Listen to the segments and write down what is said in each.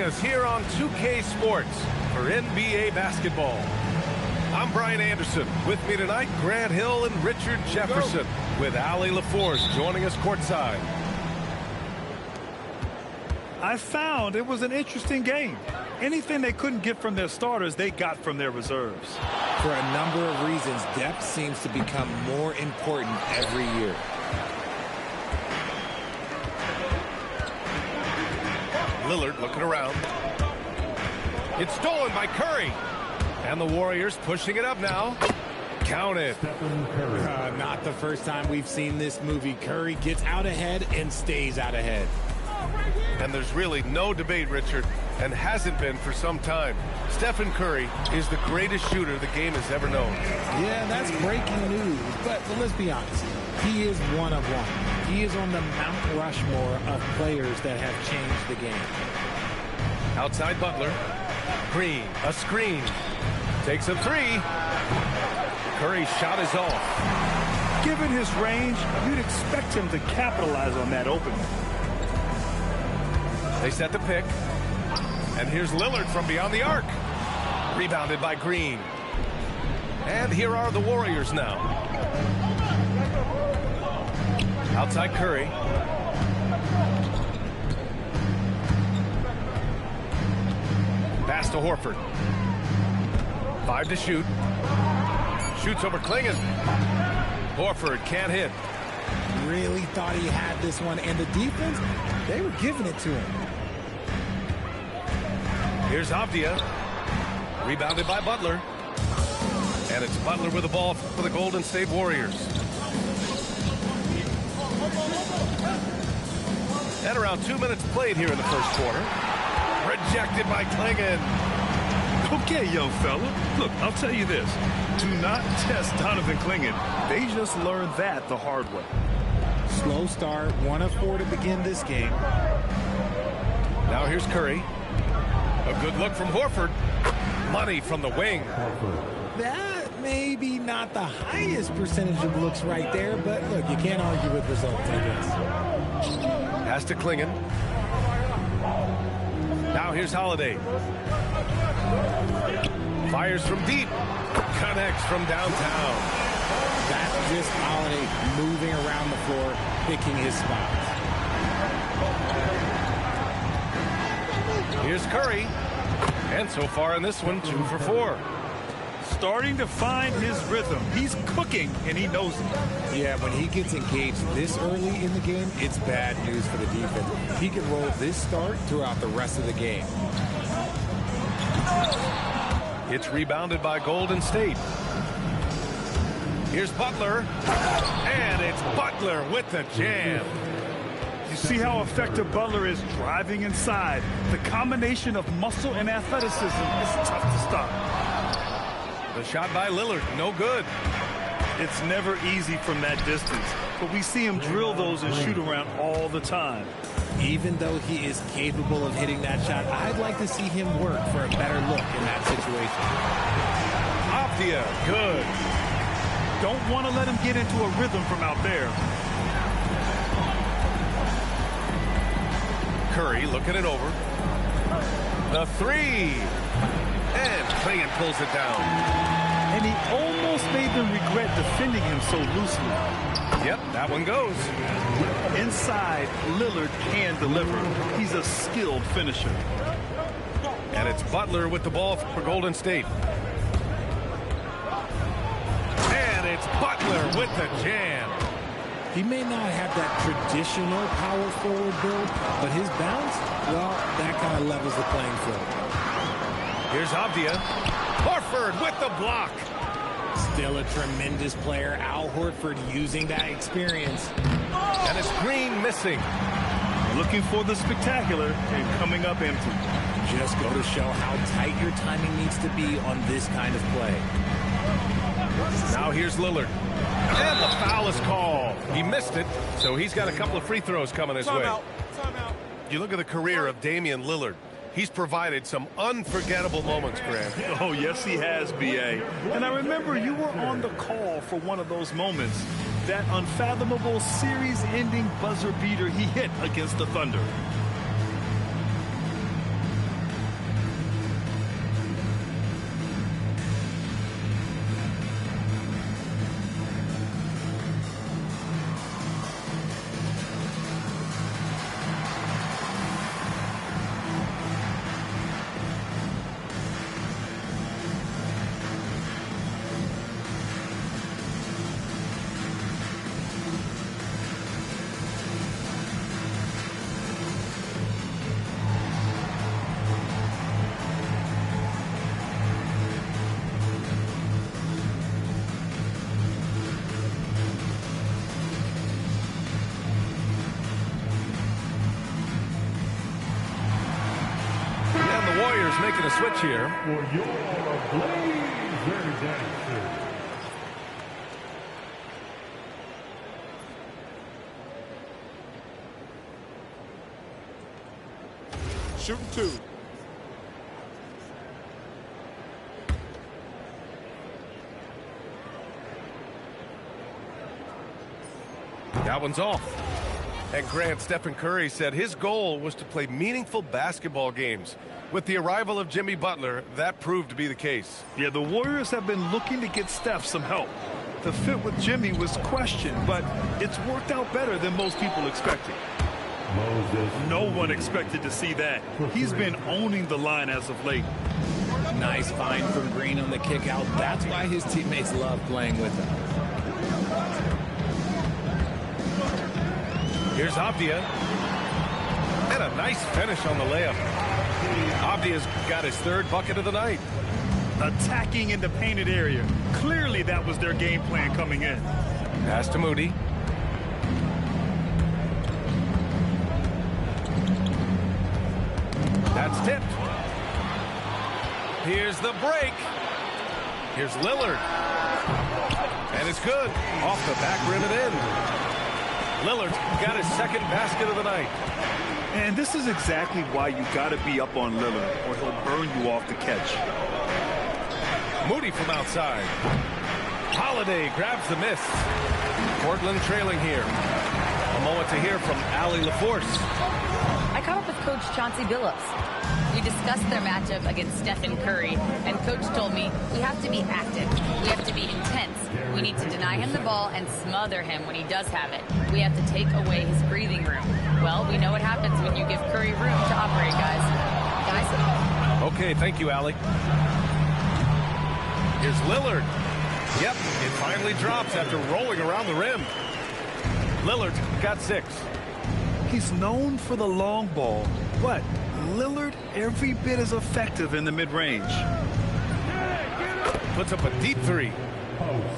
Us here on 2K Sports for NBA basketball. I'm Brian Anderson. With me tonight, Grant Hill and Richard Jefferson, with Allie LaForce joining us courtside. I found it was an interesting game. Anything they couldn't get from their starters, they got from their reserves. For a number of reasons, depth seems to become more important every year. Lillard looking around. It's stolen by Curry. And the Warriors pushing it up now. Count it. Not the first time we've seen this movie. Curry gets out ahead and stays out ahead. And there's really no debate, Richard, and hasn't been for some time. Stephen Curry is the greatest shooter the game has ever known. Yeah, that's breaking news. But let's be honest. He is one of one. He is on the Mount Rushmore of players that have changed the game. Outside Butler. Green, a screen. Takes a three. Curry's shot is off. Given his range, you'd expect him to capitalize on that opening. They set the pick. And here's Lillard from beyond the arc. Rebounded by Green. And here are the Warriors now. Outside Curry. Pass to Horford. 5 to shoot. Shoots over Klingon. Horford can't hit. Really thought he had this one. And the defense, they were giving it to him. Here's Avdia. Rebounded by Butler. And it's Butler with the ball for the Golden State Warriors. And around 2 minutes played here in the first quarter. Rejected by Klingon. Okay, young fella. Look, I'll tell you this. Do not test Donovan Klingon. They just learned that the hard way. Slow start, 1 of 4 to begin this game. Now here's Curry. A good look from Horford. Money from the wing. That may be not the highest percentage of looks right there, but look, you can't argue with results, I guess. Pass to Klingon. Now here's Holiday. Fires from deep. Connects from downtown. That's just Holiday moving around the floor, picking his spots. Here's Curry. And so far in this one, 2 for 4. Starting to find his rhythm. He's cooking, and he knows it. Yeah, when he gets engaged this early in the game, it's bad news for the defense. He can roll this start throughout the rest of the game. It's rebounded by Golden State. Here's Butler. And it's Butler with the jam. You see how effective Butler is driving inside. The combination of muscle and athleticism is tough to stop. The shot by Lillard, no good. It's never easy from that distance, but we see him drill those and shoot around all the time. Even though he is capable of hitting that shot, I'd like to see him work for a better look in that situation. Avdia, good. Don't want to let him get into a rhythm from out there. Curry looking it over. The three. And Klingon pulls it down. And he almost made them regret defending him so loosely. Yep, that one goes. Inside, Lillard can deliver. He's a skilled finisher. And it's Butler with the ball for Golden State. And it's Butler with the jam. He may not have that traditional power forward build, but his bounce, well, that kind of levels the playing field. Here's Avdia. Horford with the block. Still a tremendous player. Al Horford using that experience. And it's Green missing. Looking for the spectacular and coming up empty. Just go to show how tight your timing needs to be on this kind of play. Now here's Lillard. And the foul is called. He missed it, so he's got a couple of free throws coming his way. Timeout. You look at the career of Damian Lillard. He's provided some unforgettable moments, Grant. Oh, yes, he has, B.A. And I remember you were on the call for one of those moments. That unfathomable series-ending buzzer beater he hit against the Thunder. Warriors making a switch here. For your Blazers answer. Shooting two. That one's off. And Grant, Stephen Curry said his goal was to play meaningful basketball games. With the arrival of Jimmy Butler, that proved to be the case. Yeah, the Warriors have been looking to get Steph some help. The fit with Jimmy was questioned, but it's worked out better than most people expected. No one expected to see that. He's been owning the line as of late. Nice find from Green on the kick out. That's why his teammates love playing with him. Here's Avdia. And a nice finish on the layup. Avdia's got his third bucket of the night. Attacking in the painted area. Clearly that was their game plan coming in. Pass to Moody. That's tipped. Here's the break. Here's Lillard. And it's good. Off the back rim and in. Lillard's got his second basket of the night. And this is exactly why you got to be up on Lillard, or he'll burn you off the catch. Moody from outside. Holiday grabs the miss. Portland trailing here. A moment to hear from Allie LaForce. I caught up with Coach Chauncey Billups. We discussed their matchup against Stephen Curry, and Coach told me we have to be active. We have to be intense. We need to deny him the ball and smother him when he does have it. We have to take away his breathing room. Well, we know what happens when you give Curry room to operate, guys. Okay, thank you, Allie. Here's Lillard. Yep, it finally drops after rolling around the rim. Lillard's got 6. He's known for the long ball, but Lillard every bit as effective in the mid-range. Puts up a deep 3.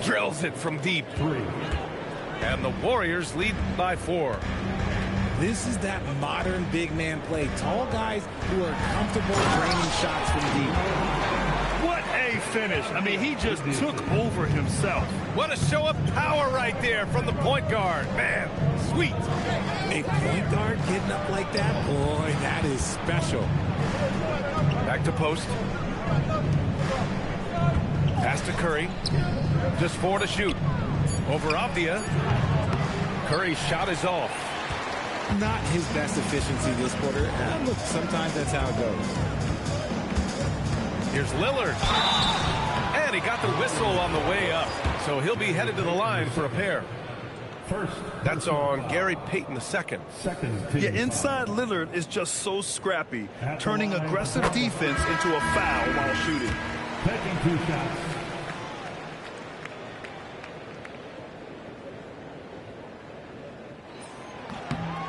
Drills it from deep. And the Warriors lead by 4. This is that modern big man play. Tall guys who are comfortable draining shots from deep. What a finish. I mean, he just took over himself. What a show of power right there from the point guard. Man, sweet. A point guard getting up like that? Boy, that is special. Back to post. Pass to Curry. Just 4 to shoot. Over Avdia. Curry's shot is off. Not his best efficiency this quarter. Look, sometimes that's how it goes. Here's Lillard. And he got the whistle on the way up. So he'll be headed to the line for a pair. That's on Gary Payton II. Yeah, inside Lillard is just so scrappy, turning aggressive defense into a foul while shooting. Taking 2 shots.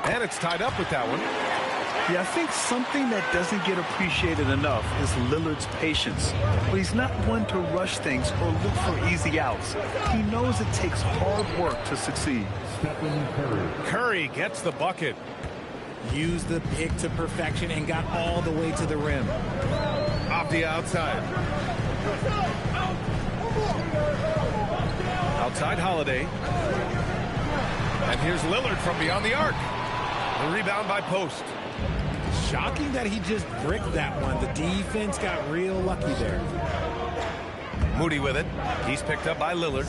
And it's tied up with that one. Yeah, I think something that doesn't get appreciated enough is Lillard's patience. But he's not one to rush things or look for easy outs. He knows it takes hard work to succeed. Curry gets the bucket. Used the pick to perfection and got all the way to the rim. Off the outside. Outside Holiday. And here's Lillard from beyond the arc. The rebound by Post. Shocking that he just bricked that one. The defense got real lucky there. Moody with it. He's picked up by Lillard.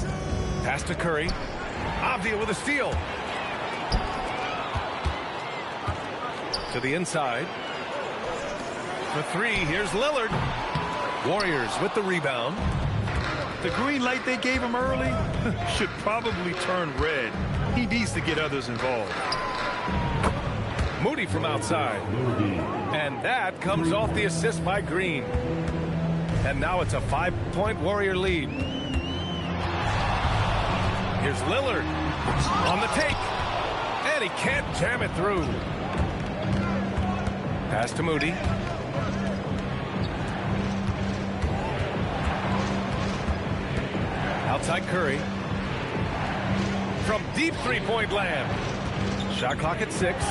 Pass to Curry. Avdia with a steal. To the inside. For 3, here's Lillard. Warriors with the rebound. The green light they gave him early should probably turn red. He needs to get others involved. Moody from outside. And that comes off the assist by Green. And now it's a 5-point Warrior lead. Here's Lillard on the take. And he can't jam it through. Pass to Moody. Outside Curry. From deep 3-point land. Shot clock at 6.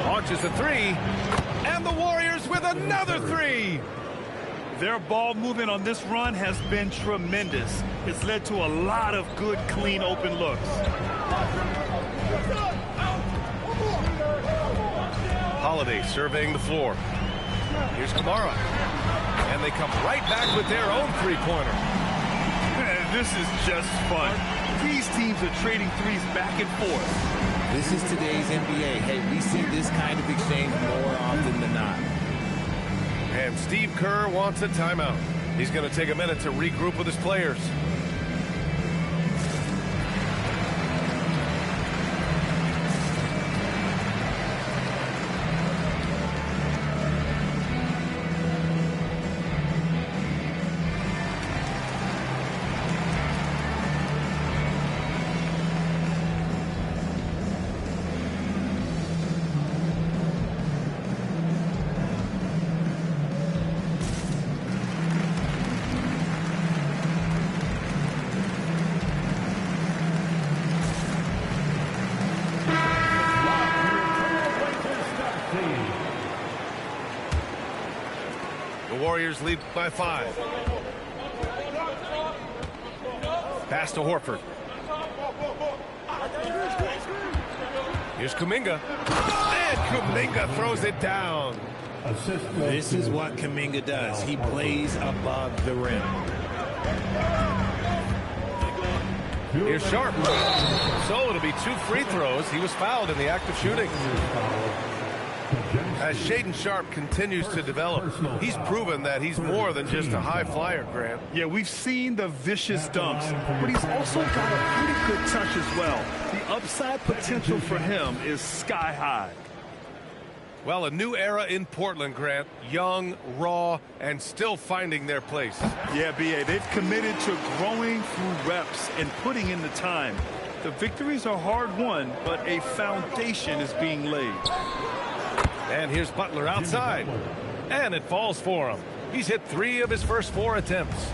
Launches a three. And the Warriors with another three. Their ball movement on this run has been tremendous. It's led to a lot of good, clean, open looks. Holiday surveying the floor. Here's Kamara. And they come right back with their own three-pointer. Man, this is just fun. These teams are trading threes back and forth. This is today's NBA. Hey, we see this kind of exchange more often than not. And Steve Kerr wants a timeout. He's going to take a minute to regroup with his players. Warriors lead by 5. Pass to Horford. Here's Kuminga. And Kuminga throws it down. This is what Kuminga does. He plays above the rim. Here's Sharp. So it'll be 2 free throws. He was fouled in the act of shooting. As Shaedon Sharp continues to develop, he's proven that he's more than just a high flyer, Grant. Yeah, we've seen the vicious dunks, but he's also got a pretty good touch as well. The upside potential for him is sky high. Well, a new era in Portland, Grant. Young, raw, and still finding their place. Yeah, B.A., they've committed to growing through reps and putting in the time. The victories are hard-won, but a foundation is being laid. And here's Butler outside. And it falls for him. He's hit 3 of his first 4 attempts.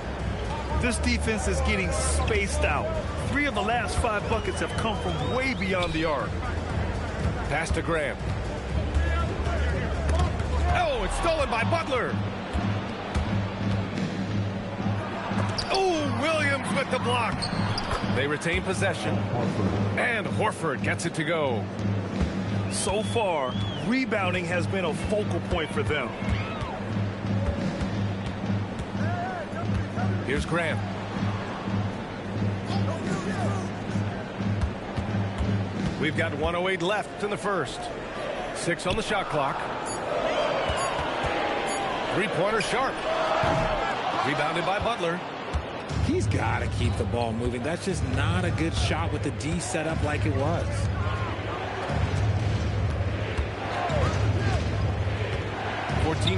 This defense is getting spaced out. 3 of the last 5 buckets have come from way beyond the arc. Pass to Graham. Oh, it's stolen by Butler. Oh, Williams with the block. They retain possession. And Horford gets it to go. So far, rebounding has been a focal point for them. Here's Grant. We've got 1:08 left in the first. 6 on the shot clock. Three-pointer Sharp. Rebounded by Butler. He's got to keep the ball moving. That's just not a good shot with the D set up like it was.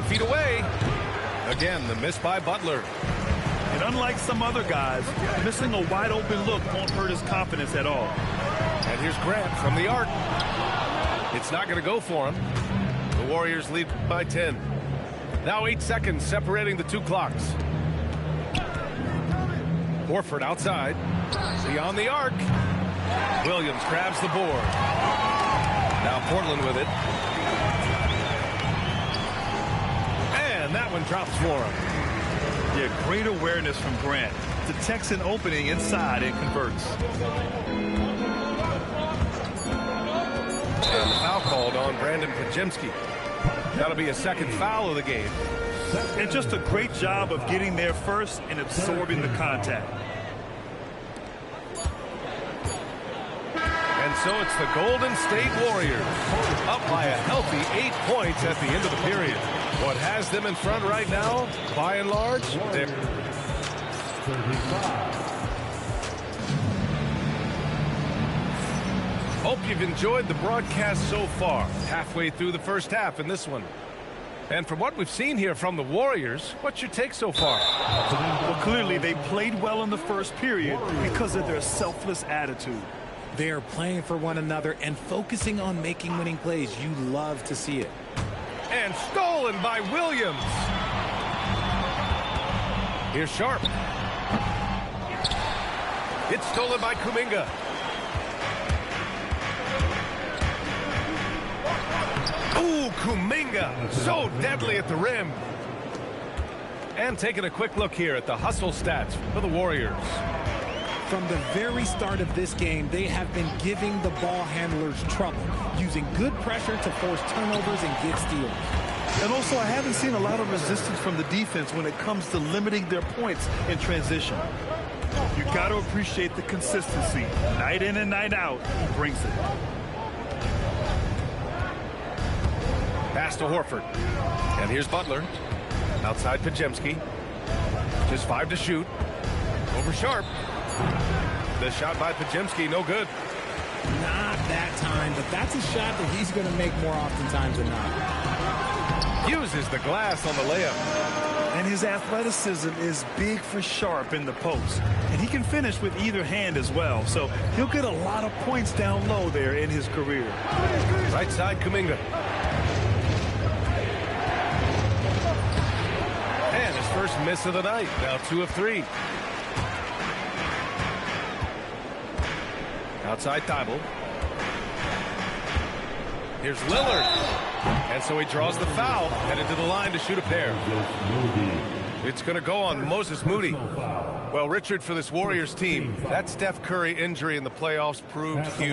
Feet away. Again, the miss by Butler. And unlike some other guys, missing a wide open look won't hurt his confidence at all. And here's Grant from the arc. It's not going to go for him. The Warriors lead by 10. Now 8 seconds separating the 2 clocks. Horford outside. Beyond the arc. Williams grabs the board. Now Portland with it. And that one drops for him. Yeah, great awareness from Grant. Detects an opening inside and converts. And foul called on Brandon Podziemski. That'll be a second foul of the game. And just a great job of getting there first and absorbing the contact. And so it's the Golden State Warriors up by a healthy 8 points at the end of the period. What has them in front right now, by and large, they're... Hope you've enjoyed the broadcast so far. Halfway through the first half in this one. And from what we've seen here from the Warriors, what's your take so far? Well, clearly they played well in the first period because of their selfless attitude. They are playing for one another and focusing on making winning plays. You love to see it. And stolen by Williams. Here's Sharp. It's stolen by Kuminga. Ooh, Kuminga, so deadly at the rim. And taking a quick look here at the hustle stats for the Warriors. From the very start of this game, they have been giving the ball handlers trouble, using good pressure to force turnovers and get steals. And also, I haven't seen a lot of resistance from the defense when it comes to limiting their points in transition. You got to appreciate the consistency. Night in and night out, he brings it. Pass to Horford. And here's Butler. Outside Pajemski. Just 5 to shoot. Over Sharp. The shot by Pajemski, no good. Not that time, but that's a shot that he's going to make more oftentimes than not. Uses the glass on the layup. And his athleticism is big for Sharp in the post. And he can finish with either hand as well. So he'll get a lot of points down low there in his career. Right side, Kuminga. And his first miss of the night. Now 2 of 3. Outside Thibault. Here's Lillard. And so he draws the foul, headed to the line to shoot a pair. It's going to go on Moses Moody. Well, Richard, for this Warriors team, that Steph Curry injury in the playoffs proved huge.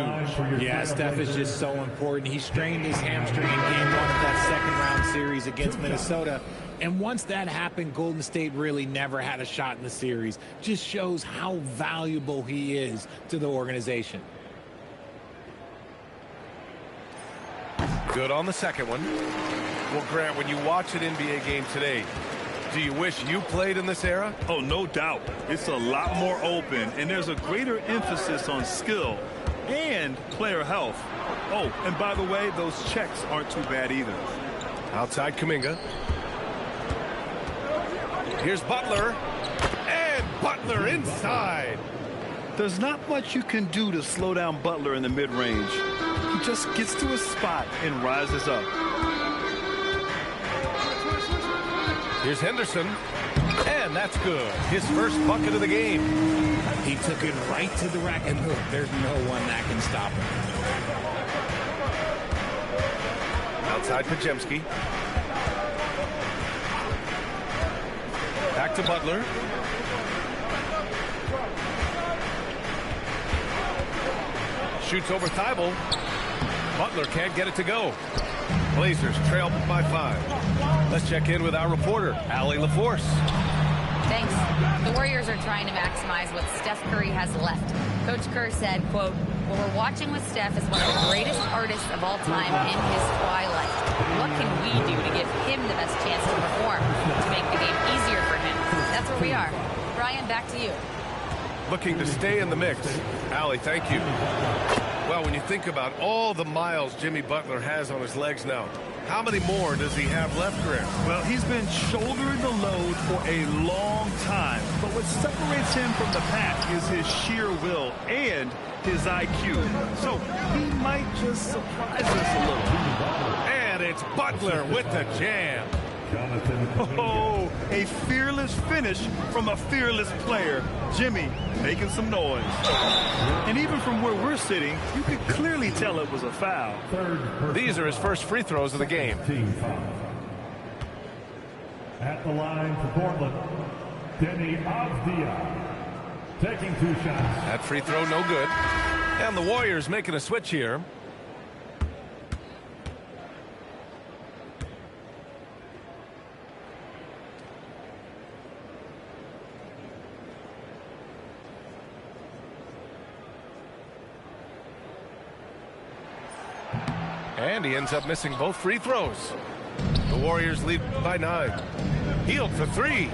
Yeah, Steph is just so important. He strained his hamstring in game 1 of that second-round series against Minnesota. And once that happened, Golden State really never had a shot in the series. Just shows how valuable he is to the organization. Good on the second one. Well, Grant, when you watch an NBA game today, do you wish you played in this era? Oh, no doubt. It's a lot more open, and there's a greater emphasis on skill and player health. Oh, and by the way, those checks aren't too bad either. Outside Kuminga. Here's Butler. And Butler inside. There's not much you can do to slow down Butler in the mid-range. He just gets to a spot and rises up. Here's Henderson. And that's good. His first bucket of the game. He took it right to the rack, and look, there's no one that can stop him. Outside Pajemski. Back to Butler. Shoots over Thibault. Butler can't get it to go. Blazers trail by 5. Let's check in with our reporter, Allie LaForce. Thanks. The Warriors are trying to maximize what Steph Curry has left. Coach Kerr said, quote, "What we're watching with Steph is one of the greatest artists of all time in his twilight. What can we do to give him the best chance to perform, to make the game easier for him?" That's where we are. Brian, back to you. Looking to stay in the mix. Allie, thank you. Well, when you think about all the miles Jimmy Butler has on his legs now, how many more does he have left, Grant? Well, he's been shouldering the load for a long time. But what separates him from the pack is his sheer will and his IQ. So he might just surprise us a little. And it's Butler with the jam. Oh, a fearless finish from a fearless player. Jimmy making some noise. And even from where we're sitting, you could clearly tell it was a foul. These are his first free throws of the game. At the line for Portland, Denny Avdia taking 2 shots. That free throw no good. And the Warriors making a switch here. And he ends up missing both free throws. The Warriors lead by 9. Hield for 3.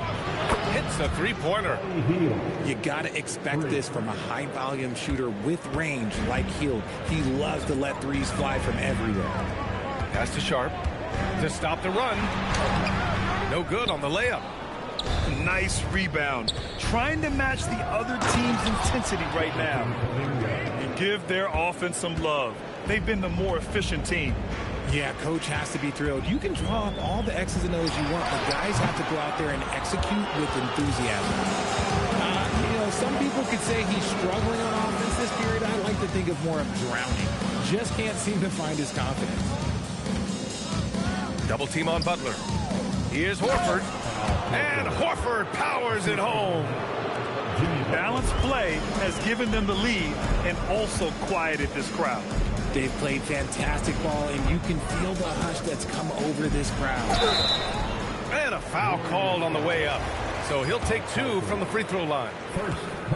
Hits the three-pointer. You got to expect this from a high-volume shooter with range like Hield. He loves to let threes fly from everywhere. Pass to Sharp to stop the run. No good on the layup. Nice rebound. Trying to match the other team's intensity right now. And give their offense some love. They've been the more efficient team. Yeah, coach has to be thrilled. You can draw up all the X's and O's you want, but guys have to go out there and execute with enthusiasm. Some people could say he's struggling on offense this period. I like to think of more of drowning. Just can't seem to find his confidence. Double team on Butler. Here's Horford. And Horford powers it home. Balanced play has given them the lead and also quieted this crowd. They've played fantastic ball, and you can feel the hush that's come over this crowd. And a foul called on the way up. So he'll take 2 from the free throw line.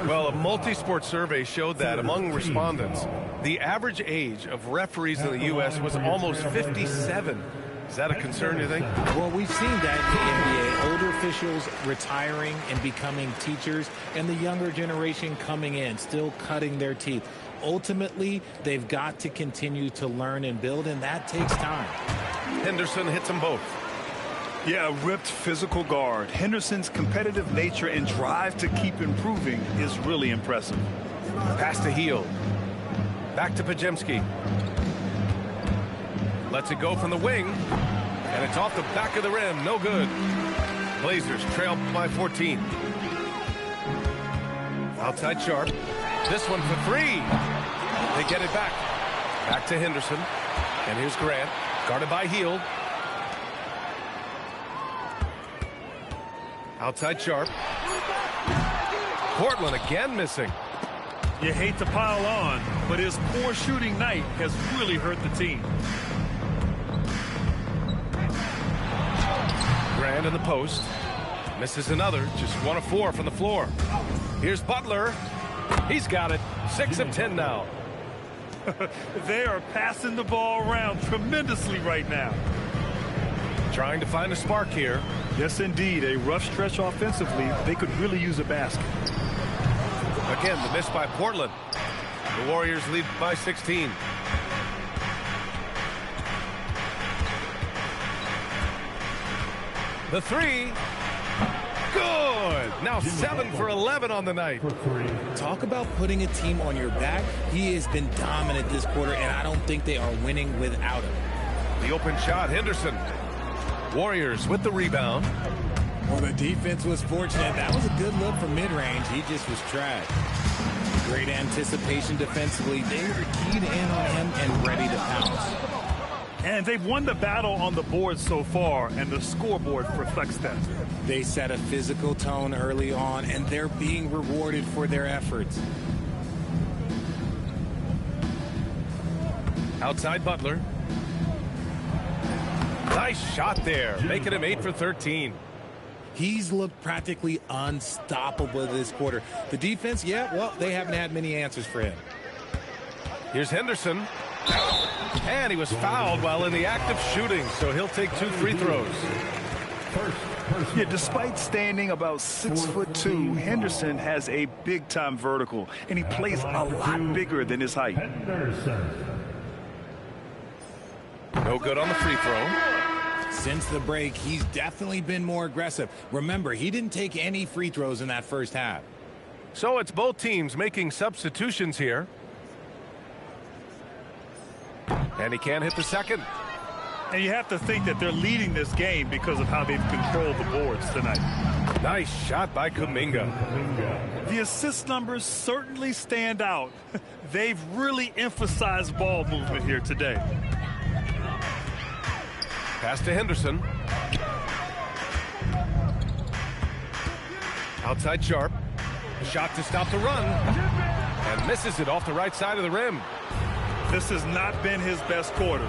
Well, a multi-sport survey showed that among respondents, the average age of referees in the U.S. was almost 57. Is that a concern, you think? Well, we've seen that in the NBA. Older officials retiring and becoming teachers, and the younger generation coming in, still cutting their teeth. Ultimately, they've got to continue to learn and build, and that takes time. Henderson hits them both. Yeah, a ripped physical guard. Henderson's competitive nature and drive to keep improving is really impressive. Pass to Hield. Back to Pajemski. Lets it go from the wing. And it's off the back of the rim. No good. Blazers trail by 14. Outside Sharp. This one for 3. They get it back. Back to Henderson. And here's Grant. Guarded by Hield. Outside Sharp. Portland again missing. You hate to pile on, but his poor shooting night has really hurt the team. Grant in the post. Misses another. Just 1 of 4 from the floor. Here's Butler. He's got it. 6 of 10 now. They are passing the ball around tremendously right now. Trying to find a spark here. Yes, indeed. A rough stretch offensively. They could really use a basket. Again, the miss by Portland. The Warriors lead by 16. The 3. Good. Now 7 for 11 on the night. Talk about putting a team on your back. He has been dominant this quarter, and I don't think they are winning without him. The open shot, Henderson. Warriors with the rebound. Well, the defense was fortunate. That was a good look from mid-range. He just was trash. Great anticipation defensively. They were keyed in on him and ready to pounce. And they've won the battle on the board so far, and the scoreboard reflects that. They set a physical tone early on, and they're being rewarded for their efforts. Outside Butler. Nice shot there, making him 8 for 13. He's looked practically unstoppable this quarter. The defense, yeah, well, they haven't had many answers for him. Here's Henderson. And he was fouled while in the act of shooting, so he'll take 2 free throws. Yeah, despite standing about 6'2", Henderson has a big-time vertical, and he plays a lot bigger than his height. No good on the free throw. Since the break, he's definitely been more aggressive. Remember, he didn't take any free throws in that first half. So it's both teams making substitutions here. And he can't hit the second. And you have to think that they're leading this game because of how they've controlled the boards tonight. Nice shot by Kuminga. The assist numbers certainly stand out. They've really emphasized ball movement here today. Pass to Henderson. Outside Sharp. Shot to stop the run. And misses it off the right side of the rim. This has not been his best quarter.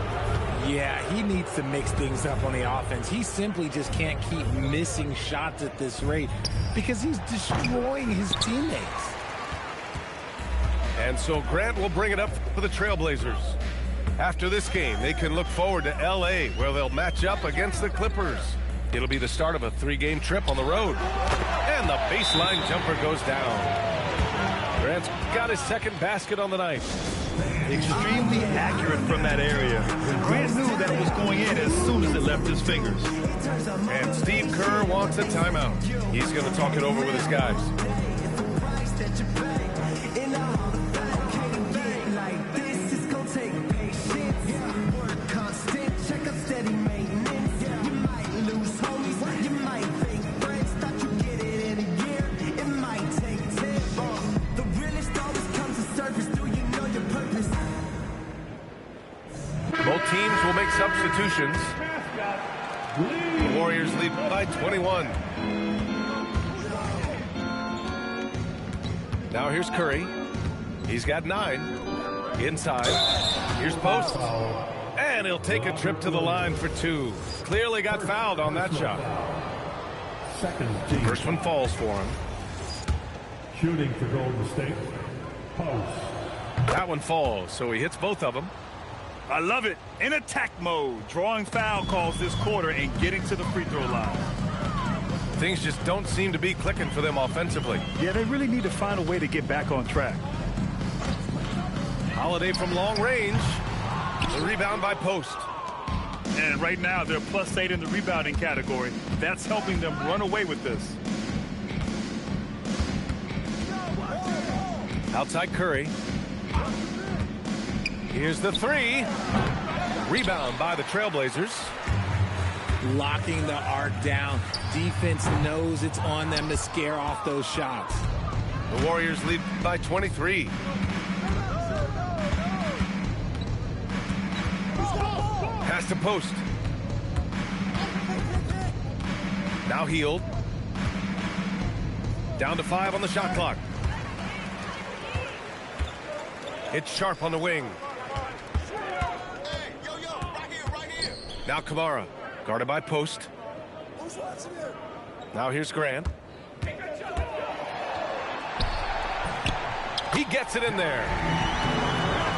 Yeah, he needs to mix things up on the offense. He simply just can't keep missing shots at this rate because he's destroying his teammates. And so Grant will bring it up for the Trailblazers. After this game, they can look forward to L.A., where they'll match up against the Clippers. It'll be the start of a 3-game trip on the road. And the baseline jumper goes down. Grant's got his second basket on the night. Extremely accurate from that area. Grant knew that it was going in as soon as it left his fingers. And Steve Kerr wants a timeout. He's going to talk it over with his guys. Both teams will make substitutions. The Warriors lead by 21. Now here's Curry. He's got 9. Inside. Here's post. And he'll take a trip to the line for 2. Clearly got fouled on that shot. First one falls for him. Shooting for Golden State. Post. That one falls, so he hits both of them. I love it. In attack mode, drawing foul calls this quarter and getting to the free throw line. Things just don't seem to be clicking for them offensively. Yeah, they really need to find a way to get back on track. Holiday from long range. The rebound by post. And right now, they're +8 in the rebounding category. That's helping them run away with this. Outside Curry. Here's the 3. Rebound by the Trailblazers. Locking the arc down. Defense knows it's on them to scare off those shots. The Warriors lead by 23. Pass to post. Now Hield. Down to 5 on the shot clock. It's Sharp on the wing. Now Kamara, guarded by post. Now here's Grant. He gets it in there.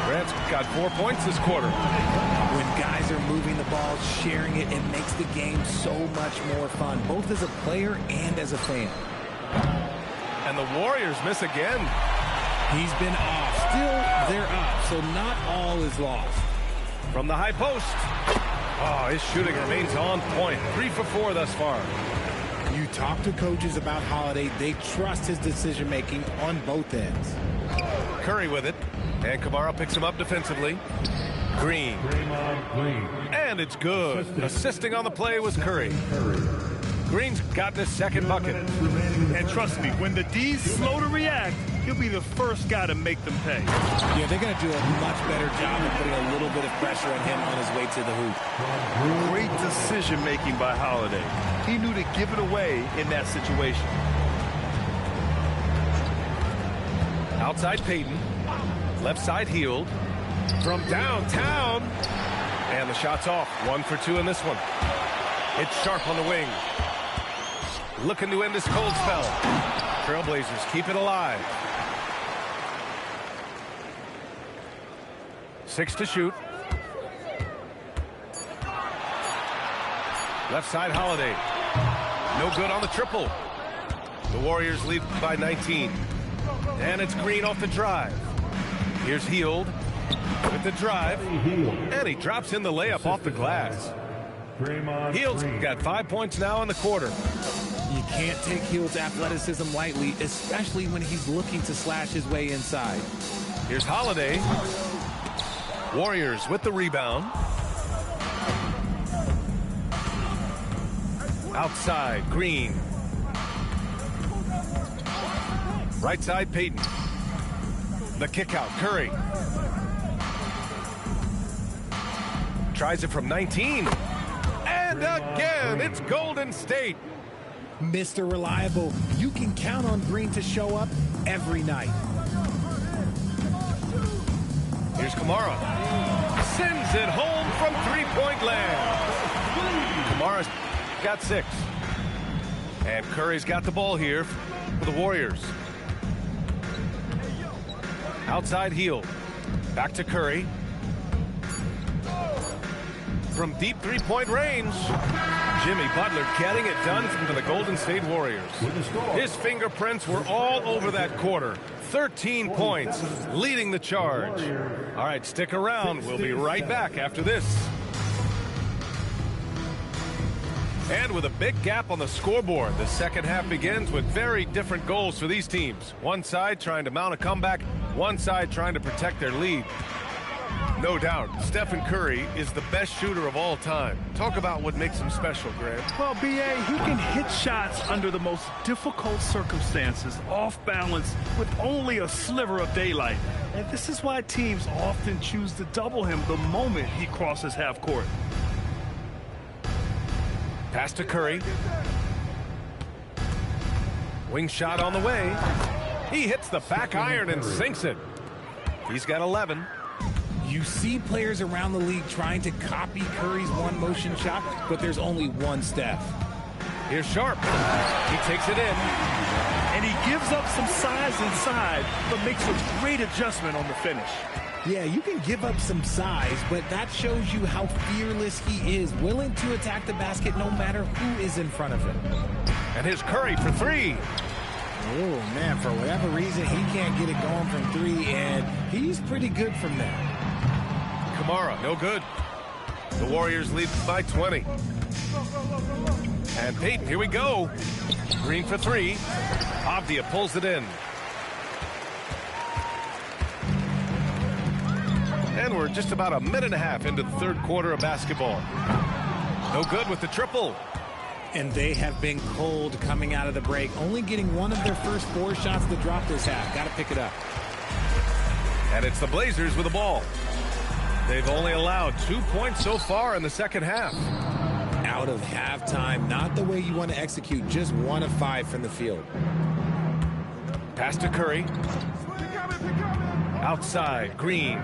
Grant's got 4 points this quarter. When guys are moving the ball, sharing it, it makes the game so much more fun, both as a player and as a fan. And the Warriors miss again. He's been off. Still, they're up, so not all is lost. From the high post. Oh, his shooting remains on point. 3 for 4 thus far. You talk to coaches about Holiday, they trust his decision-making on both ends. Curry with it. And Kamara picks him up defensively. Green. And it's good. Assisting on the play was Curry. Green's gotten his second bucket. And trust me, when the D's slow to react, he'll be the first guy to make them pay. Yeah, they're going to do a much better job of putting a little bit of pressure on him on his way to the hoop. Great decision-making by Holiday. He knew to give it away in that situation. Outside Payton. Left side Hield. From downtown. And the shot's off. 1 for 2 in this one. It's Sharp on the wing. Looking to end this cold spell. Trailblazers keep it alive. 6 to shoot. Left side Holiday. No good on the triple. The Warriors lead by 19. And it's Green off the drive. Here's Hield with the drive. And he drops in the layup off the glass. Hield's got 5 points now in the quarter. You can't take Hield's athleticism lightly, especially when he's looking to slash his way inside. Here's Holiday. Warriors with the rebound. Outside, Green. Right side, Payton. The kick out, Curry. Tries it from 19. And again, it's Golden State. Mr. Reliable, you can count on Green to show up every night. Here's Kamara. Sends it home from three-point land. Kamara's got 6. And Curry's got the ball here for the Warriors. Outside Hield. Back to Curry. From deep three-point range. Jimmy Butler getting it done for the Golden State Warriors. His fingerprints were all over that quarter. 13 points, leading the charge. All right, stick around. We'll be right back after this. And with a big gap on the scoreboard, the second half begins with very different goals for these teams. One side trying to mount a comeback, one side trying to protect their lead. No doubt, Stephen Curry is the best shooter of all time. Talk about what makes him special, Grant. Well, B.A., he can hit shots under the most difficult circumstances, off balance, with only a sliver of daylight. And this is why teams often choose to double him the moment he crosses half court. Pass to Curry. Wing shot on the way. He hits the back iron and sinks it. He's got 11. You see players around the league trying to copy Curry's one motion shot, but there's only one Steph. Here's Sharp. He takes it in. And he gives up some size inside, but makes a great adjustment on the finish. Yeah, you can give up some size, but that shows you how fearless he is, willing to attack the basket no matter who is in front of him. And here's Curry for three. Oh, man, for whatever reason, he can't get it going from three, and he's pretty good from there. Kamara, no good. The Warriors lead by 20. And Peyton, here we go. Green for three. Avdia pulls it in. And we're just about a minute and a half into the third quarter of basketball. No good with the triple. And they have been cold coming out of the break, only getting one of their first 4 shots to drop this half. Got to pick it up. And it's the Blazers with the ball. They've only allowed 2 points so far in the second half. Out of halftime, not the way you want to execute, just 1 of 5 from the field. Pass to Curry. Outside, Green.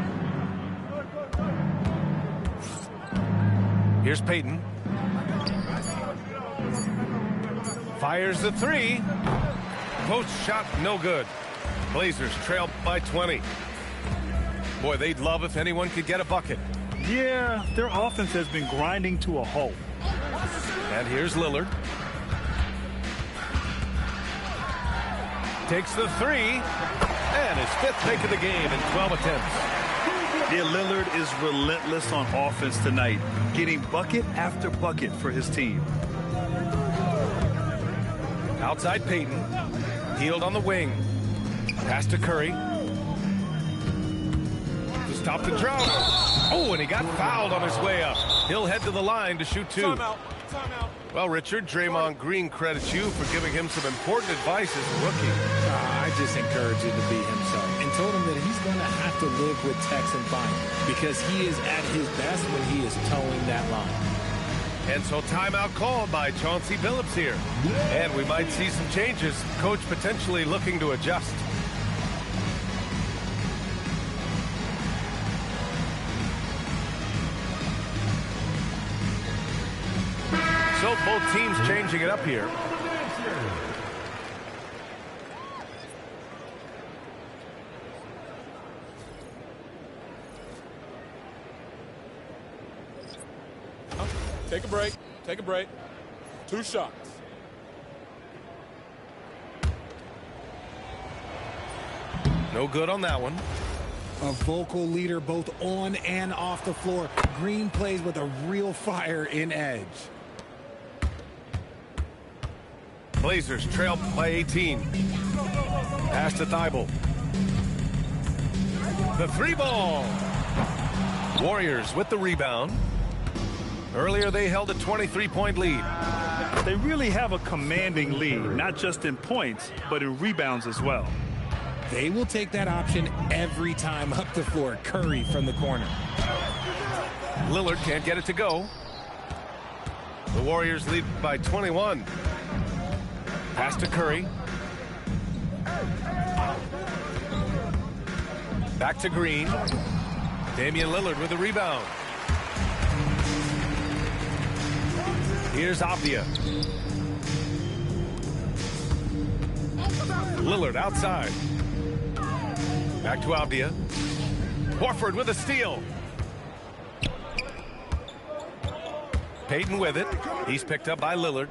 Here's Peyton. Fires the three. Post shot, no good. Blazers trail by 20. Boy, they'd love if anyone could get a bucket. Yeah, their offense has been grinding to a halt. And here's Lillard. Takes the three. And his 5th make of the game in 12 attempts. Yeah, Lillard is relentless on offense tonight, getting bucket after bucket for his team. Outside Peyton. Healed on the wing. Pass to Curry. To stop the drought. Oh, and he got fouled on his way up. He'll head to the line to shoot 2. Timeout. Well, Richard, Draymond Green credits you for giving him some important advice as a rookie. I just encouraged him to be himself and told him that he's going to have to live with Tex and Fine because he is at his best when he is towing that line. And so timeout called by Chauncey Billups here. And we might see some changes. Coach potentially looking to adjust. So both teams changing it up here. Take a break. Take a break. 2 shots. No good on that one. A vocal leader both on and off the floor. Green plays with a real fire in edge. Blazers trail by 18. Pass to Thibault. The 3 ball. Warriors with the rebound. Earlier they held a 23-point lead. They really have a commanding lead, not just in points, but in rebounds as well. They will take that option every time up the floor. Curry from the corner. Lillard can't get it to go. The Warriors lead by 21. Pass to Curry. Back to Green. Damian Lillard with the rebound. Here's Avdia. Lillard outside. Back to Avdia. Horford with a steal. Peyton with it. He's picked up by Lillard.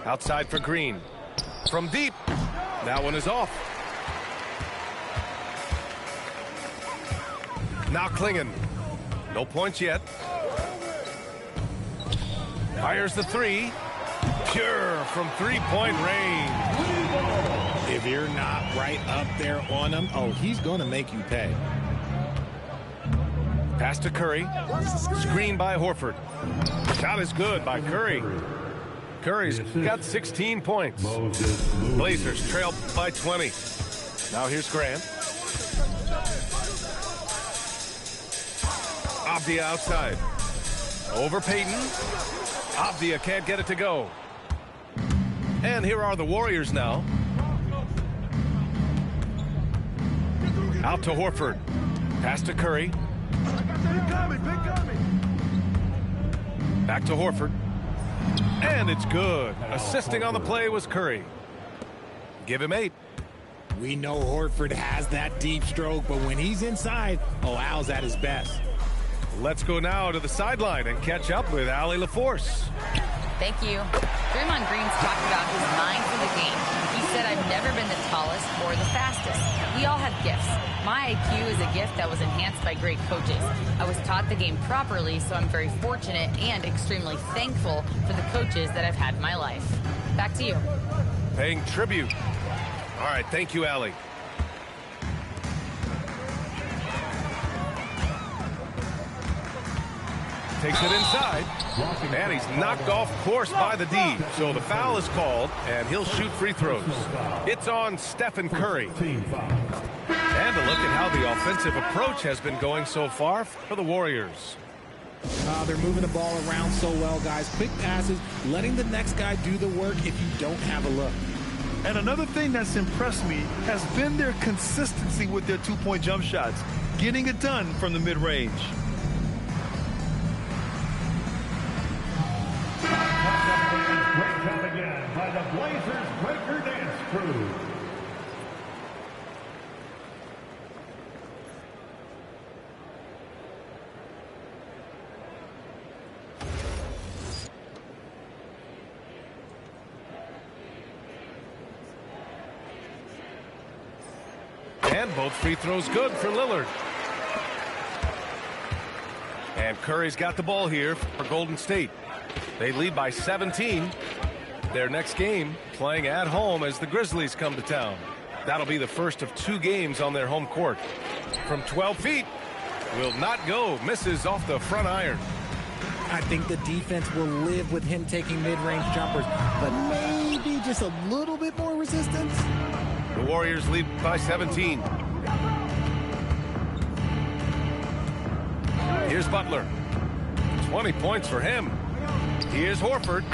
Outside for Green. From deep. That one is off. Now Klingon. No points yet. Fires the 3. Pure from 3-point range. If you're not right up there on him, oh, he's going to make you pay. Pass to Curry. Screen by Horford. Shot is good by Curry. Curry's got 16 points. Blazers trail by 20. Now here's Grant. Avdia outside. Over Peyton. Avdia can't get it to go. And here are the Warriors now. Out to Horford. Pass to Curry. Back to Horford. And it's good. Assisting on the play was Curry. Give him 8. We know Horford has that deep stroke, but when he's inside, Al's at his best. Let's go now to the sideline and catch up with Allie LaForce. Thank you. Draymond Green's talked about his mind for the game. He said, I've never been the tallest or the fastest. We all have gifts. My IQ is a gift that was enhanced by great coaches. I was taught the game properly, so I'm very fortunate and extremely thankful for the coaches that I've had in my life. Back to you. Paying tribute. All right, thank you, Allie. Takes it inside, and he's knocked off course by the D. So the foul is called, and he'll shoot free throws. It's on Stephen Curry. And a look at how the offensive approach has been going so far for the Warriors. They're moving the ball around so well, guys. Quick passes, letting the next guy do the work if you don't have a look. And another thing that's impressed me has been their consistency with their two-point jump shots, getting it done from the mid-range. Great job again by the Blazers Breaker Dance Crew. And both free throws good for Lillard. And Curry's got the ball here for Golden State. They lead by 17. Their next game playing at home as the Grizzlies come to town. That'll be the first of 2 games on their home court. From 12 feet, will not go. Misses off the front iron. I think the defense will live with him taking mid-range jumpers, but maybe just a little bit more resistance. The Warriors lead by 17. Here's Butler. 20 points for him. Here's Horford.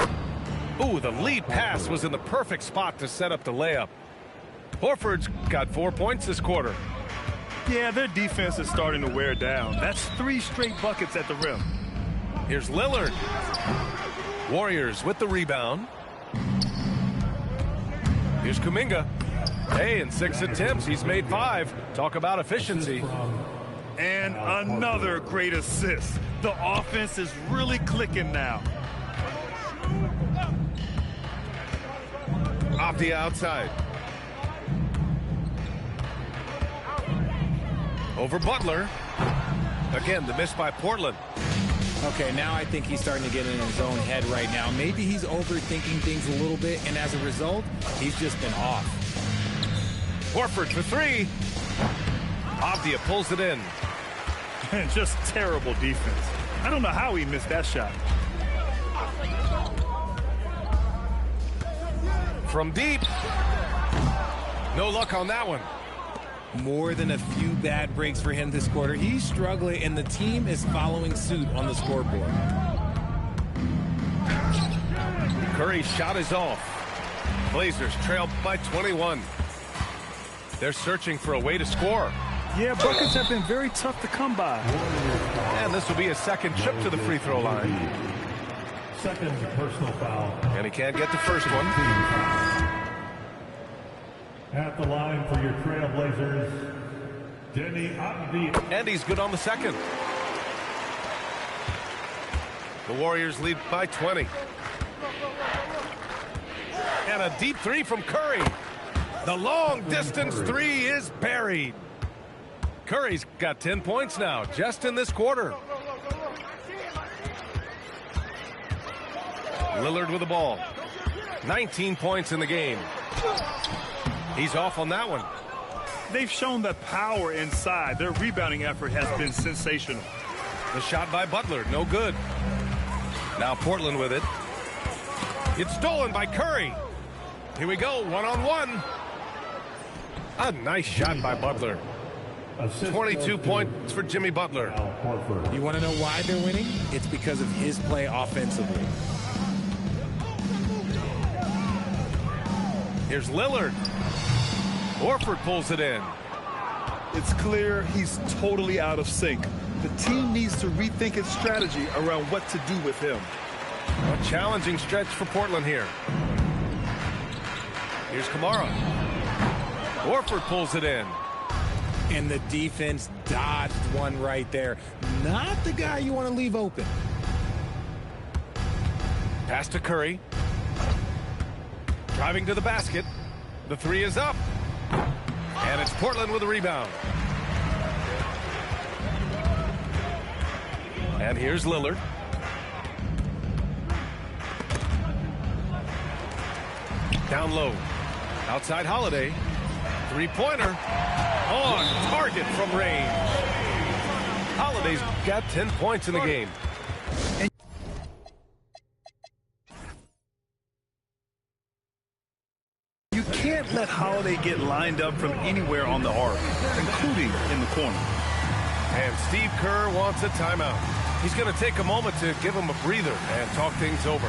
Ooh, the lead pass was in the perfect spot to set up the layup. Horford's got 4 points this quarter. Yeah, their defense is starting to wear down. That's 3 straight buckets at the rim. Here's Lillard. Warriors with the rebound. Here's Kuminga. Hey, in 6 attempts, he's made 5. Talk about efficiency. And another great assist. The offense is really clicking now. Off the outside. Over Butler. Again, the miss by Portland. Okay, now I think he's starting to get in his own head right now. Maybe he's overthinking things a little bit, and as a result, he's just been off. Horford for 3. Avdia pulls it in. And just terrible defense. I don't know how he missed that shot. From deep. No luck on that one. More than a few bad breaks for him this quarter. He's struggling, and the team is following suit on the scoreboard. Curry's shot is off. Blazers trail by 21. They're searching for a way to score. Yeah, buckets have been very tough to come by. And this will be a second trip to the free throw line. Second personal foul. And he can't get the first one. At the line for your Trailblazers, Denny Avdia. And he's good on the second. The Warriors lead by 20. And a deep 3 from Curry. The long distance 3 is buried. Curry's got 10 points now, just in this quarter. Lillard with the ball. 19 points in the game. He's off on that one. They've shown the power inside. Their rebounding effort has been sensational. The shot by Butler, no good. Now Portland with it. It's stolen by Curry. Here we go, one-on-one. A nice shot by Butler. 22 points for Jimmy Butler. Horford. You want to know why they're winning? It's because of his play offensively. Here's Lillard. Horford pulls it in. It's clear he's totally out of sync. The team needs to rethink its strategy around what to do with him. A challenging stretch for Portland here. Here's Kamara. Horford pulls it in. And the defense dodged one right there. Not the guy you want to leave open. Pass to Curry. Driving to the basket. The three is up. And it's Portland with a rebound. And here's Lillard. Down low. Outside Holiday. Three-pointer. On target from range. Holiday's got 10 points in the game. You can't let Holiday get lined up from anywhere on the arc, including in the corner. And Steve Kerr wants a timeout. He's going to take a moment to give him a breather and talk things over.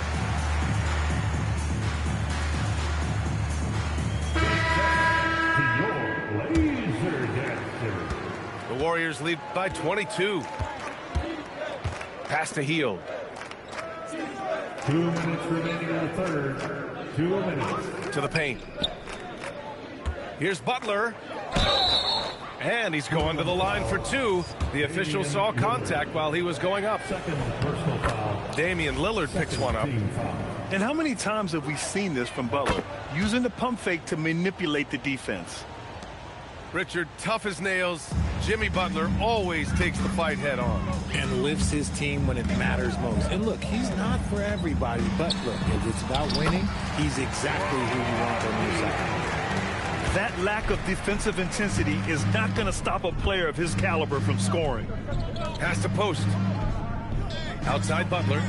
The Warriors lead by 22. Pass to Hield. 2 minutes remaining in the third. 2 minutes. To the paint. Here's Butler. And he's going to the line for two. The official saw contact while he was going up. Second personal foul. Damian Lillard picks one up. And how many times have we seen this from Butler? Using the pump fake to manipulate the defense. Richard, tough as nails. Jimmy Butler always takes the fight head on. And lifts his team when it matters most. And look, he's not for everybody, but look, if it's about winning, he's exactly who you want on your side. That lack of defensive intensity is not going to stop a player of his caliber from scoring. Pass to post. Outside Butler.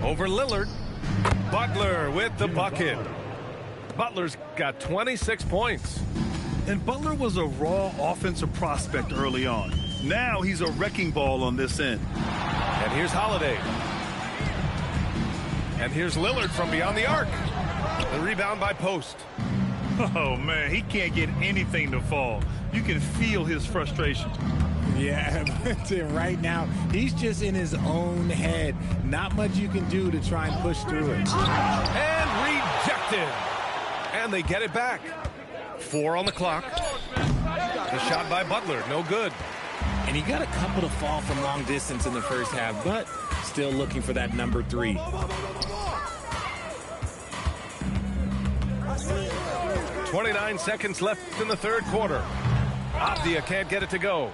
Over Lillard. Butler with the bucket. Butler's got 26 points. And Butler was a raw offensive prospect early on. Now he's a wrecking ball on this end. And here's Holiday. And here's Lillard from beyond the arc. The rebound by Post. Oh, man, he can't get anything to fall. You can feel his frustration. Yeah, but right now, he's just in his own head. Not much you can do to try and push through it. And rejected. And they get it back. 4 on the clock. The shot by Butler, no good. And he got a couple to fall from long distance in the first half, but still looking for that number 3. 29 seconds left in the third quarter. Avdia can't get it to go.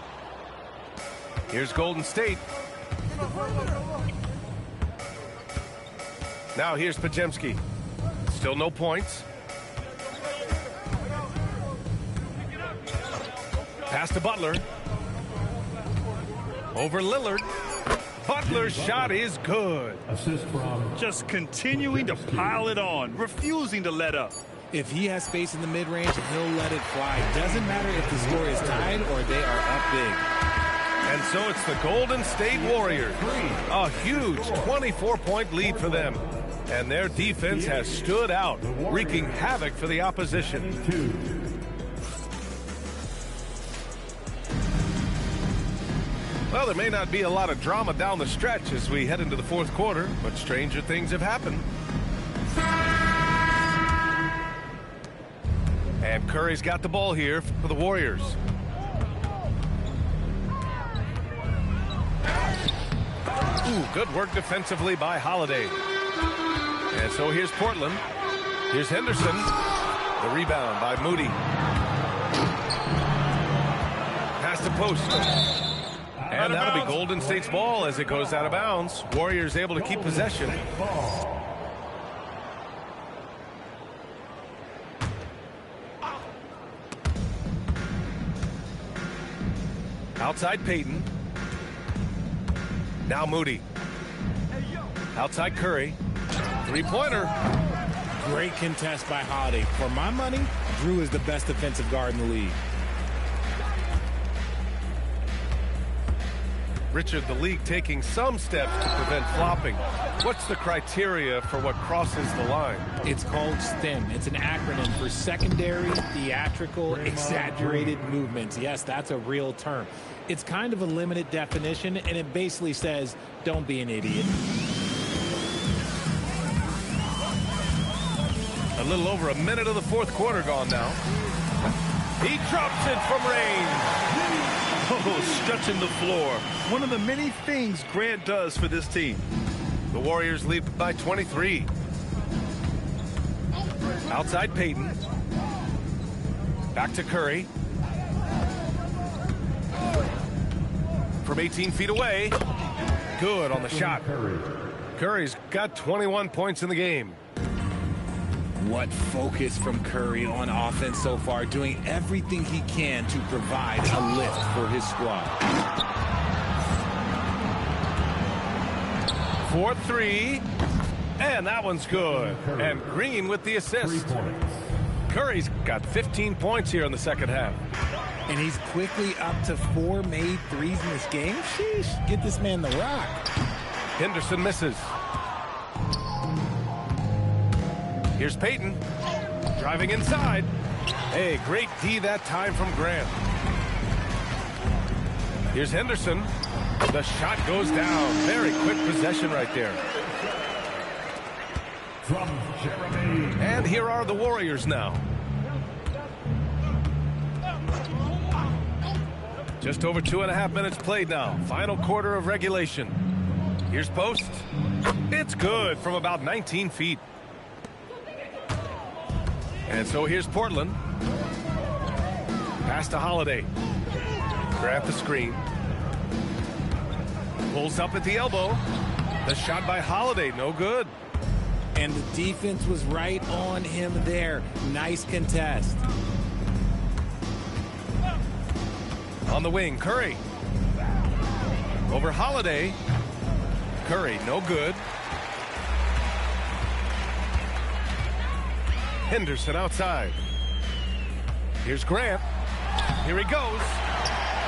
Here's Golden State. Now here's Pajemski. Still no points. Pass to Butler. Over Lillard. Butler's shot is good. Assist from. Just continuing to pile it on, refusing to let up. If he has space in the mid-range, he'll let it fly. Doesn't matter if the score is tied or they are up big. And so it's the Golden State Warriors. A huge 24-point lead for them. And their defense has stood out, wreaking havoc for the opposition. Well, there may not be a lot of drama down the stretch as we head into the fourth quarter, but stranger things have happened. And Curry's got the ball here for the Warriors. Ooh, good work defensively by Holiday. And so here's Portland. Here's Henderson. The rebound by Moody. Pass to post. And that'll be Golden State's ball as it goes out of bounds. Warriors able to keep possession. Outside Payton. Now Moody. Outside Curry. Three-pointer. Great contest by Holiday. For my money, Drew is the best defensive guard in the league. Richard, the league taking some steps to prevent flopping. What's the criteria for what crosses the line? It's called STEM. It's an acronym for secondary, theatrical, exaggerated movements. Yes, that's a real term. It's kind of a limited definition, and it basically says, don't be an idiot. A little over a minute of the fourth quarter gone now. He drops it from range. Oh, stretching the floor. One of the many things Grant does for this team. The Warriors lead by 23. Outside Payton. Back to Curry. From 18 feet away. Good on the shot. Curry's got 21 points in the game. What focus from Curry on offense so far, doing everything he can to provide a lift for his squad. 4-3, and that one's good. And Green with the assist. Curry's got 15 points here in the second half. And he's quickly up to 4 made threes in this game. Sheesh, get this man the rock. Henderson misses. Here's Payton, driving inside. Hey, great D that time from Grant. Here's Henderson. The shot goes down. Very quick possession right there. From Jeremy. And here are the Warriors now. Just over 2.5 minutes played now. Final quarter of regulation. Here's post. It's good from about 19 feet. And so here's Portland. Pass to Holiday. Grab the screen. Pulls up at the elbow. The shot by Holiday, no good. And the defense was right on him there. Nice contest. On the wing, Curry. Over Holiday. Curry, no good. Henderson outside. Here's Grant. Here he goes.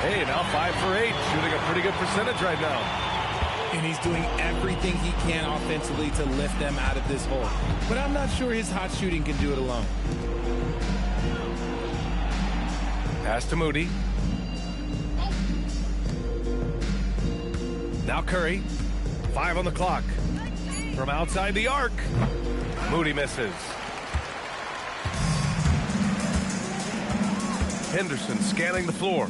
Hey, now 5 for 8, shooting a pretty good percentage right now. And he's doing everything he can offensively to lift them out of this hole. But I'm not sure his hot shooting can do it alone. Pass to Moody. Now Curry. 5 on the clock. From outside the arc. Moody misses. Henderson scanning the floor.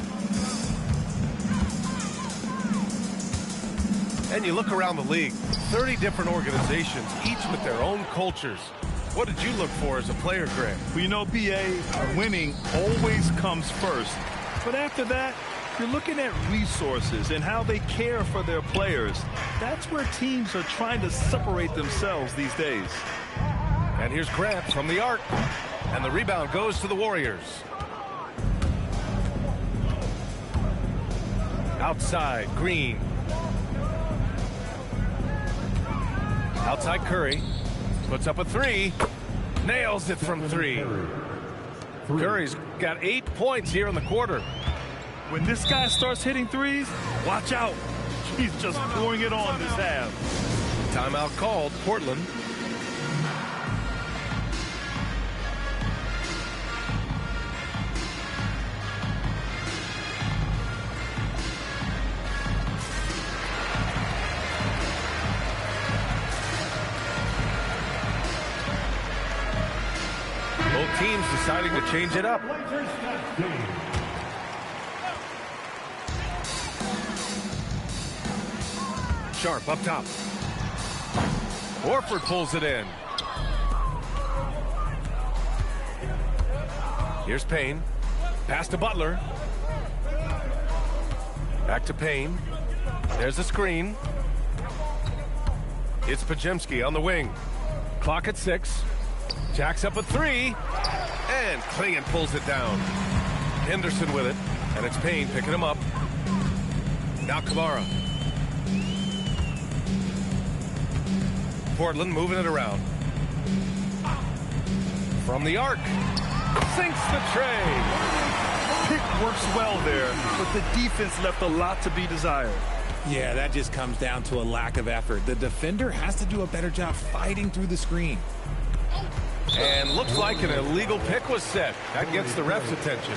And you look around the league, 30 different organizations, each with their own cultures. What did you look for as a player, Grant? Well, you know, BA, winning always comes first. But after that, you're looking at resources and how they care for their players. That's where teams are trying to separate themselves these days. And here's Grant from the arc. And the rebound goes to the Warriors. Outside, Green. Outside Curry. Puts up a 3. Nails it from 3. Curry's got 8 points here in the quarter. When this guy starts hitting threes, watch out. He's just pouring it on this half. Timeout called, Portland. Both teams deciding to change it up. Sharp up top. Horford pulls it in. Here's Payne. Pass to Butler. Back to Payne. There's a screen. It's Pajemski on the wing. Clock at 6. Jacks up a 3. And Klingon pulls it down. Henderson with it. And it's Payne picking him up. Now Kamara. Portland moving it around. From the arc. Sinks the tray. Pick works well there, but the defense left a lot to be desired. Yeah, that just comes down to a lack of effort. The defender has to do a better job fighting through the screen. And looks like an illegal pick was set. That gets the ref's attention.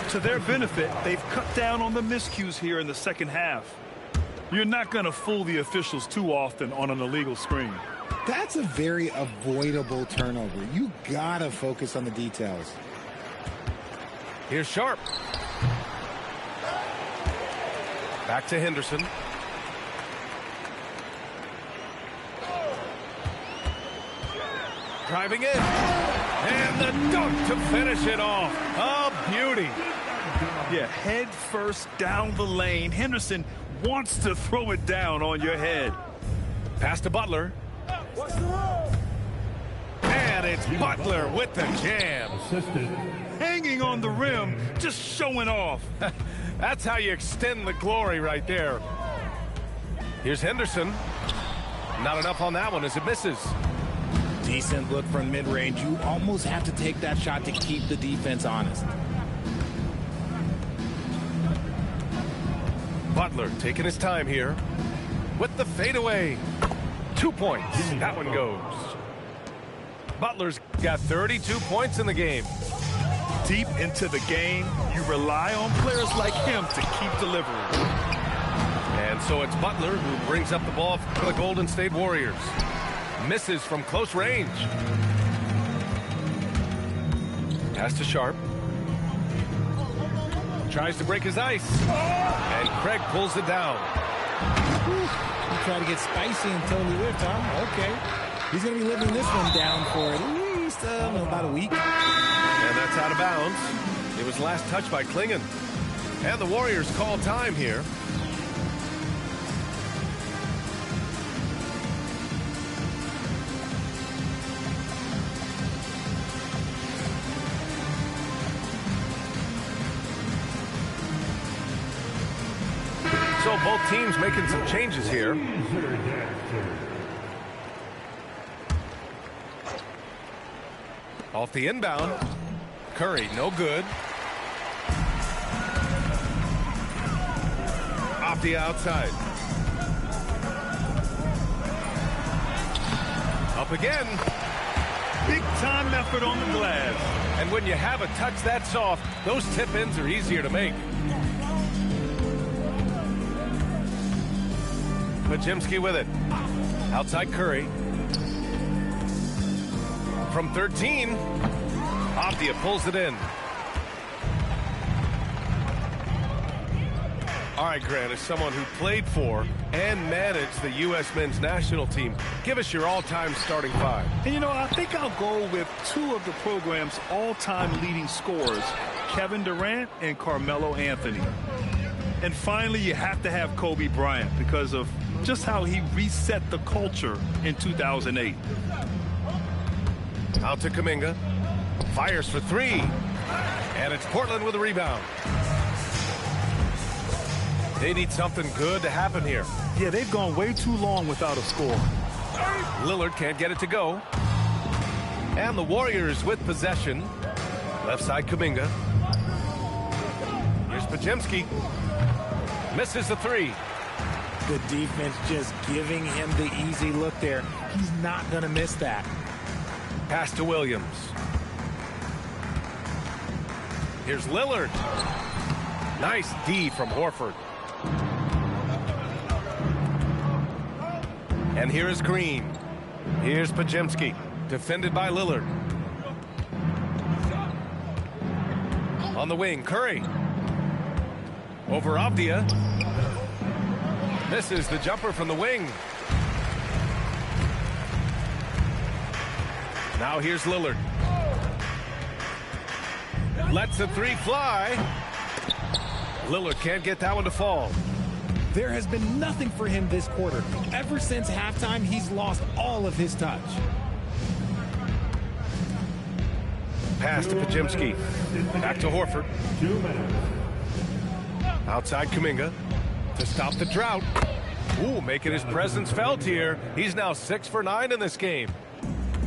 To their benefit, they've cut down on the miscues here in the second half. You're not going to fool the officials too often on an illegal screen. That's a very avoidable turnover. You gotta focus on the details. Here's Sharp. Back to Henderson. Driving in. And the dunk to finish it off. A beauty. Yeah, head first down the lane. Henderson wants to throw it down on your head. Pass to Butler. And it's Butler with the jam. Hanging on the rim, just showing off. That's how you extend the glory right there. Here's Henderson. Not enough on that one as it misses. Decent look from mid-range. You almost have to take that shot to keep the defense honest. Butler taking his time here with the fadeaway. 2 points. That one goes. Butler's got 32 points in the game. Deep into the game, you rely on players like him to keep delivering. And so it's Butler who brings up the ball for the Golden State Warriors. Misses from close range. Pass to Sharp. Tries to break his ice. And Craig pulls it down. He tried to get spicy and totally whipped, huh? Okay. He's going to be living this one down for at least about a week. And that's out of bounds. It was last touched by Klingon. And the Warriors call time here. So both teams making some changes here. Off the inbound. Curry, no good. Off the outside. Up again. Big time effort on the glass. And when you have a touch that soft, those tip-ins are easier to make. Pajemski with it. Outside Curry. From 13, Avdia pulls it in. All right, Grant, as someone who played for and managed the U.S. men's national team, give us your all-time starting five. And, you know, I think I'll go with two of the program's all-time leading scorers, Kevin Durant and Carmelo Anthony. And finally, you have to have Kobe Bryant because of just how he reset the culture in 2008. Out to Kuminga. Fires for three. And it's Portland with a rebound. They need something good to happen here. Yeah, they've gone way too long without a score. Lillard can't get it to go. And the Warriors with possession. Left side Kuminga. Here's Pajemski. Misses the three. The defense just giving him the easy look there. He's not going to miss that. Pass to Williams. Here's Lillard. Nice D from Horford. And here is Green. Here's Pajemski. Defended by Lillard. On the wing, Curry. Over Avdia. Misses the jumper from the wing. Now here's Lillard. Lets the three fly. Lillard can't get that one to fall. There has been nothing for him this quarter. Ever since halftime, he's lost all of his touch. Pass to Pajemski. Back to Horford. Outside Kuminga to stop the drought. Ooh, making his presence felt here. He's now 6 for 9 in this game.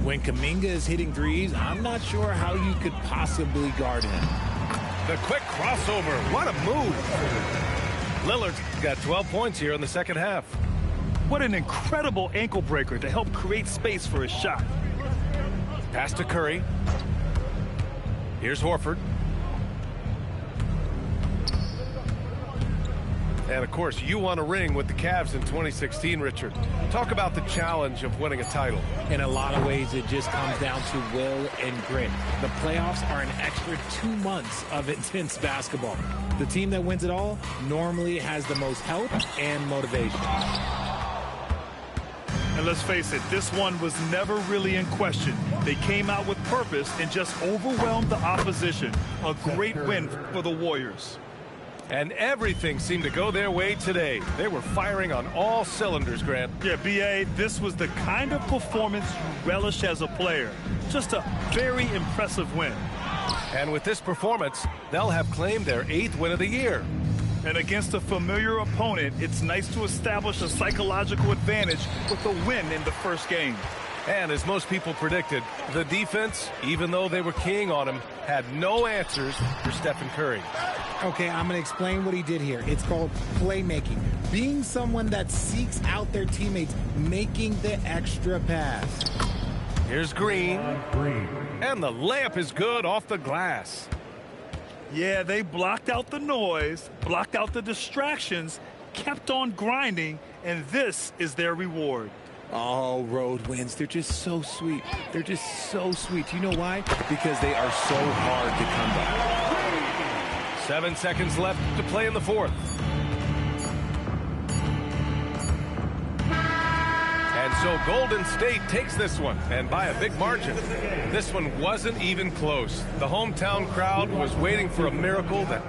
When Kuminga is hitting threes, I'm not sure how you could possibly guard him. The quick crossover. What a move. Lillard's got 12 points here in the second half. What an incredible ankle breaker to help create space for his shot. Pass to Curry. Here's Horford. And, of course, you won a ring with the Cavs in 2016, Richard. Talk about the challenge of winning a title. In a lot of ways, it just comes down to will and grit. The playoffs are an extra 2 months of intense basketball. The team that wins it all normally has the most help and motivation. And let's face it, this one was never really in question. They came out with purpose and just overwhelmed the opposition. A great win for the Warriors. And everything seemed to go their way today. They were firing on all cylinders, Grant. Yeah, B.A., this was the kind of performance you relish as a player. Just a very impressive win. And with this performance, they'll have claimed their 8th win of the year. And against a familiar opponent, it's nice to establish a psychological advantage with a win in the first game. And as most people predicted, the defense, even though they were keying on him, had no answers for Stephen Curry. Okay, I'm going to explain what he did here. It's called playmaking. Being someone that seeks out their teammates, making the extra pass. Here's Green. And the layup is good off the glass. Yeah, they blocked out the noise, blocked out the distractions, kept on grinding, and this is their reward. Oh, road wins. They're just so sweet. They're just so sweet. You know why? Because they are so hard to come by. 7 seconds left to play in the fourth. And so Golden State takes this one, and by a big margin. This one wasn't even close. The hometown crowd was waiting for a miracle that